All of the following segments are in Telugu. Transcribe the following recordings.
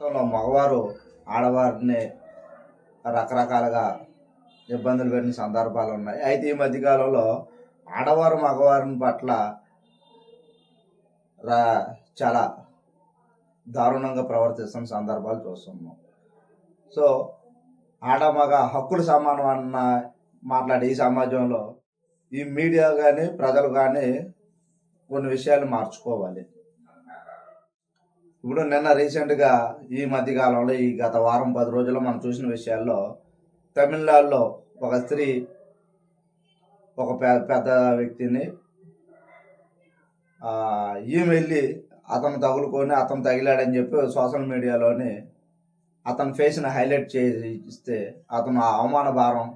గతంలో మగవారు ఆడవారిని రకరకాలుగా ఇబ్బందులు పెట్టిన సందర్భాలు ఉన్నాయి. అయితే ఈ మధ్యకాలంలో ఆడవారు మగవారిని పట్ల చాలా దారుణంగా ప్రవర్తిస్తున్న సందర్భాలు చూస్తున్నాం. సో ఆడ మగ హక్కులు సమానం అన్న మాట్లాడే ఈ సమాజంలో ఈ మీడియా కానీ ప్రజలు కానీ కొన్ని విషయాలు మార్చుకోవాలి. ఇప్పుడు నిన్న రీసెంట్గా ఈ మధ్యకాలంలో ఈ గత వారం 10 రోజుల్లో మనం చూసిన విషయాల్లో తమిళనాడులో ఒక స్త్రీ ఒక పెద్ద వ్యక్తిని ఈమె వెళ్ళి అతను తగులుకొని అతను తగిలాడని చెప్పి సోషల్ మీడియాలోని అతని ఫేస్ని హైలైట్ చేస్తే అతను ఆ అవమాన భారం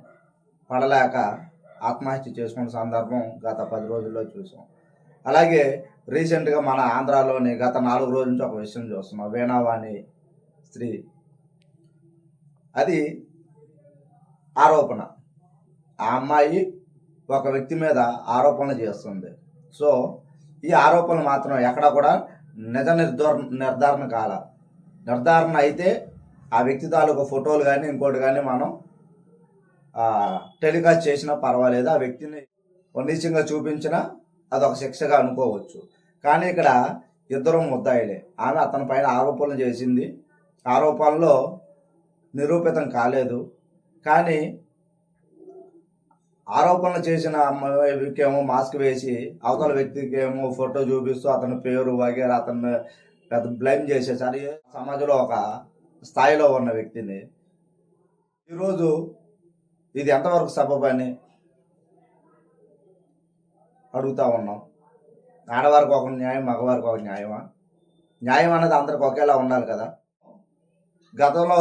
పడలేక ఆత్మహత్య చేసుకున్న సందర్భం గత 10 రోజుల్లో చూసాం. అలాగే రీసెంట్గా మన ఆంధ్రాలోని గత 4 రోజుల నుంచి ఒక విషయం చూస్తున్నాం. వీణావాణి స్త్రీ, అది ఆరోపణ. ఆ అమ్మాయి ఒక వ్యక్తి మీద ఆరోపణలు చేస్తుంది. సో ఈ ఆరోపణలు మాత్రం ఎక్కడ కూడా నిజ నిర్ధారణ అయితే ఆ వ్యక్తి తాలూకు ఫోటోలు కానీ ఇంకోటి కానీ మనం టెలికాస్ట్ చేసినా పర్వాలేదు, ఆ వ్యక్తిని నీచంగా చూపించినా అదొక శిక్షగా అనుకోవచ్చు. కానీ ఇక్కడ ఇద్దరు ముద్దాయిలే. ఆమె అతని పైన ఆరోపణలు చేసింది, ఆరోపణలో నిరూపితం కాలేదు. కానీ ఆరోపణలు చేసిన అమ్మాయికేమో మాస్క్ వేసి అవతల వ్యక్తికి ఏమో ఫోటో చూపిస్తూ అతని పేరు వగేరా అతన్ని పెద్ద బ్లేమ్ చేసేసారి. సమాజంలో ఒక స్థాయిలో ఉన్న వ్యక్తిని ఈరోజు ఇది ఎంతవరకు సబబని అడుగుతా ఉన్నాం. ఆడవారికి ఒక న్యాయం, మగవారికి ఒక న్యాయమా? న్యాయం అనేది అందరికి ఒకేలా ఉండాలి కదా. గతంలో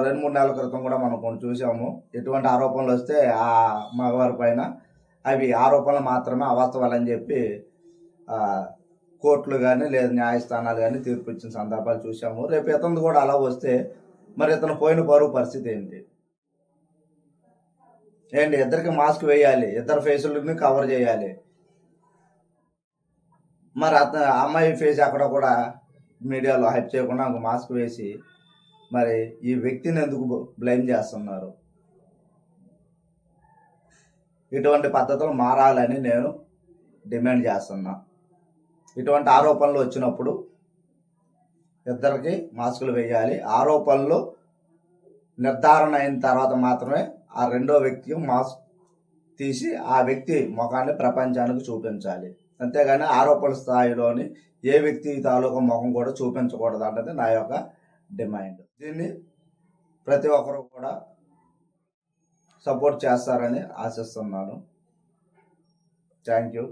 2-3 నెలల క్రితం కూడా మనం కొన్ని చూసాము. ఎటువంటి ఆరోపణలు వస్తే ఆ మగవారి పైన అవి ఆరోపణలు మాత్రమే, అవాస్తవాలని చెప్పి కోర్టులు కానీ లేదా న్యాయస్థానాలు కానీ తీర్పు ఇచ్చిన సందర్భాలు చూసాము. రేపు ఇతను కూడా అలా వస్తే మరి ఇతను పోయిన పరువు పరిస్థితి ఏంటి? ఇద్దరికి మాస్క్ వేయాలి, ఇద్దరు ఫేసులని కవర్ చేయాలి. మరి అమ్మాయి ఫేస్ అక్కడ కూడా మీడియాలో హైప్ చేయకుండా ఒక మాస్క్ వేసి మరి ఈ వ్యక్తిని ఎందుకు బ్లేమ్ చేస్తున్నారు? ఇటువంటి పద్ధతులు మారాలని నేను డిమాండ్ చేస్తున్నా. ఇటువంటి ఆరోపణలు వచ్చినప్పుడు ఇద్దరికి మాస్కులు వేయాలి. ఆరోపణలు నిర్ధారణ అయిన తర్వాత మాత్రమే ఆ రెండో వ్యక్తికి మాస్క్ తీసి ఆ వ్యక్తి ముఖాన్ని ప్రపంచానికి చూపించాలి. అంతేగాని ఆరోపణ స్థాయిలోని ఏ వ్యక్తి తాలూకా ముఖం కూడా చూపించకూడదు అన్నది నా యొక్క డిమాండ్. దీన్ని ప్రతి ఒక్కరు కూడా సపోర్ట్ చేస్తారని ఆశిస్తున్నాను. Thank you.